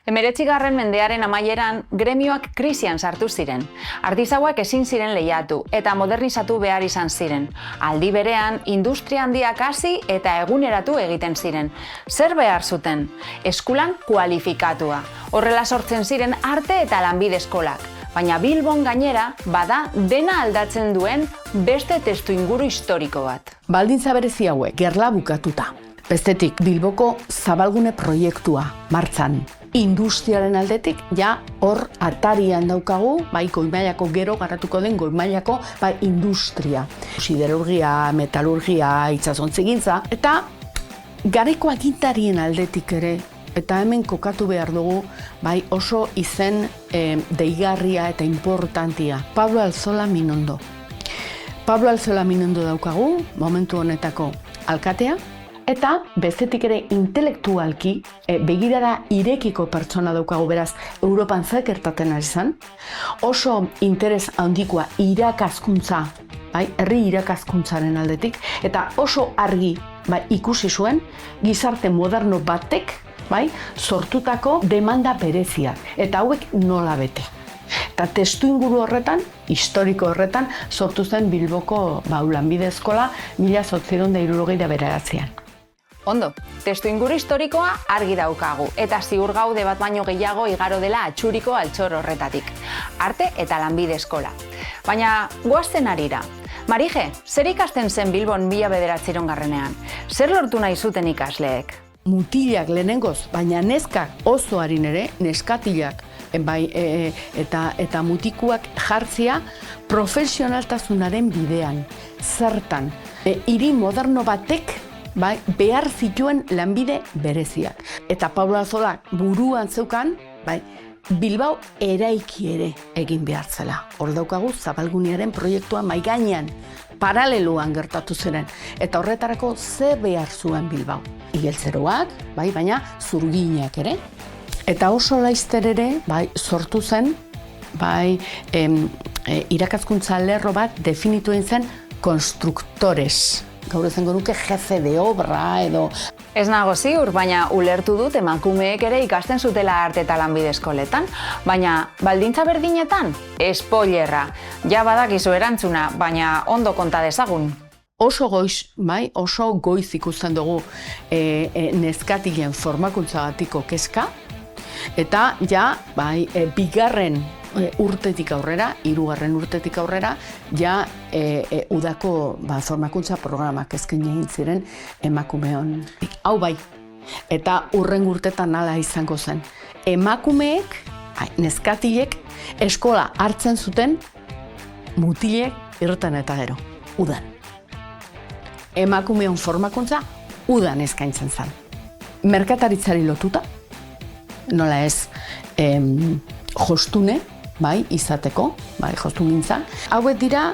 Hemeretzigarren mendearen amaieran gremioak krisian sartu ziren. Artisauak ezin ziren lehiatu eta modernizatu behar izan ziren. Aldi berean, industria handiak hasi eta eguneratu egiten ziren. Zer behar zuten? Eskulan kualifikatua. Horrela sortzen ziren arte eta lanbide eskolak. Baina Bilbon gainera, bada dena aldatzen duen beste testuinguru historiko bat. Baldintza berezi hauek gerla bukatuta. Bestetik, Bilboko zabalgune proiektua martxan. Industriaren aldetik, ja hor atarian daukagu, bai goi-mailako gero garatuko den goi-mailako industria. Siderurgia, metalurgia, itsasontzigintza, eta garaiko agintarien aldetik ere, eta hemen kokatu behar dugu, bai oso izen deigarria eta importantia. Pablo Alzola Minondo. Pablo Alzola Minondo daukagu, momentu honetako alkatea, eta bestetik ere intelektualki begirada irekiko pertsona daukagu, beraz Europan zer gertatzen ari zen. Oso interes handikoa irakaskuntza, herri irakaskuntzaren aldetik, eta oso argi ikusi zuen gizarte moderno batek sortutako demanda bereziak, eta hauek nola bete. Eta testuinguru horretan, historiko horretan, sortu zen Bilboko lanbide eskola 1869an. Ondo, testuinguru historikoa argi daukagu, eta ziur gaude bat baino gehiago igaro dela atxuriko altxor horretatik. Arte eta lanbide eskola. Baina goazten harira. Marije, zer ikasten zen Bilbon 1909ean? Zer lortu nahi zuten ikasleek? Mutilak lehenengoz, baina neskak oso harin ere, neskatilak eta mutikuak jartzea profesionaltasunaren bidean. Zertan, hiri moderno batek behar zituen lanbide bereziak. Eta Pablo Alzola buruan zeukan, Bilbao eraiki ere egin behar zela. Hor daukagu zabalgunearen proiektua maigainean, paraleloan gertatu ziren. Eta horretarako ze behar zuen Bilbao. Igeltzeroak, baina zurginak ere. Eta oso laizter ere, sortu zen, irakaskuntza lerro bat definitu egin zen konstruktores. Gaur esango nuke jefe de obra edo... Ez nago ziur, baina ulertu dut emakumeek ere ikasten zutela arte eta lanbide eskoletan. Baina baldintza berdinetan? Spoilerra. Ja badakizu erantzuna, baina ondo konta dezagun. Oso goiz, oso goiz ikusten dugu neskatilen formakuntzagatiko kezka, eta ja, bigarren urtetik aurrera, hirugarren urtetik aurrera, ja udako formakuntza programak eskaini egin ziren emakumeon. Hau eta hurrengo urtetan hala izango zen. Emakumeek, neskatilek, eskola hartzen zuten mutilek irten eta gero, udan. Emakumeon formakuntza udan eskaintzen zen. Merkataritzari lotuta, nola ez jostune, izateko, jostungintza. Hauek dira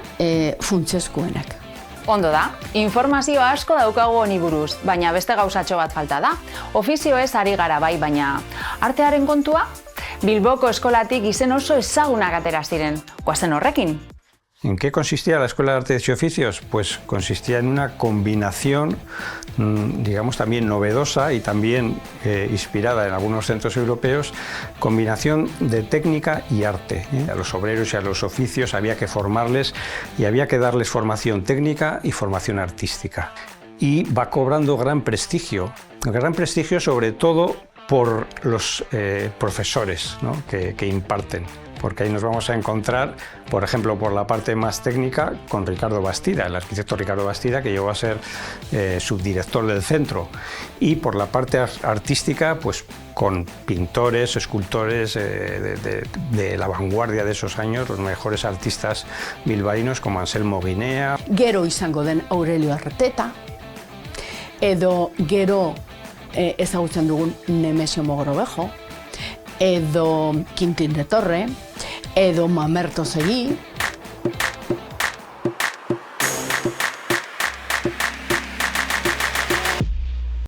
funtsezkoenak. Ondo da, informazio asko daukagu honi buruz, baina beste gauzatxo bat falta da. Ofizioez ari gara baina artearen kontua? Bilboko eskolatik izen oso ezagunak atera ziren. Goazen horrekin? ¿En qué consistía la Escuela de Artes y Oficios? Pues consistía en una combinación, digamos, también novedosa y también inspirada en algunos centros europeos, combinación de técnica y arte. A los obreros y a los oficios había que formarles y había que darles formación técnica y formación artística. Y va cobrando gran prestigio sobre todo por los profesores, ¿no? que imparten. Porque ahí nos vamos a encontrar, por ejemplo, por la parte más técnica, con Ricardo Bastida, el arquitecto Ricardo Bastida, que llegó a ser subdirector del centro. Y por la parte artística, pues con pintores, escultores de la vanguardia de esos años, los mejores artistas bilbaínos como Anselmo Guinea. Gero izango den Aurelio Arteta, edo gero ezagutzen dugun Nemesio Mogrovejo, edo Quintín de Torre, edo Mamerto Seguí,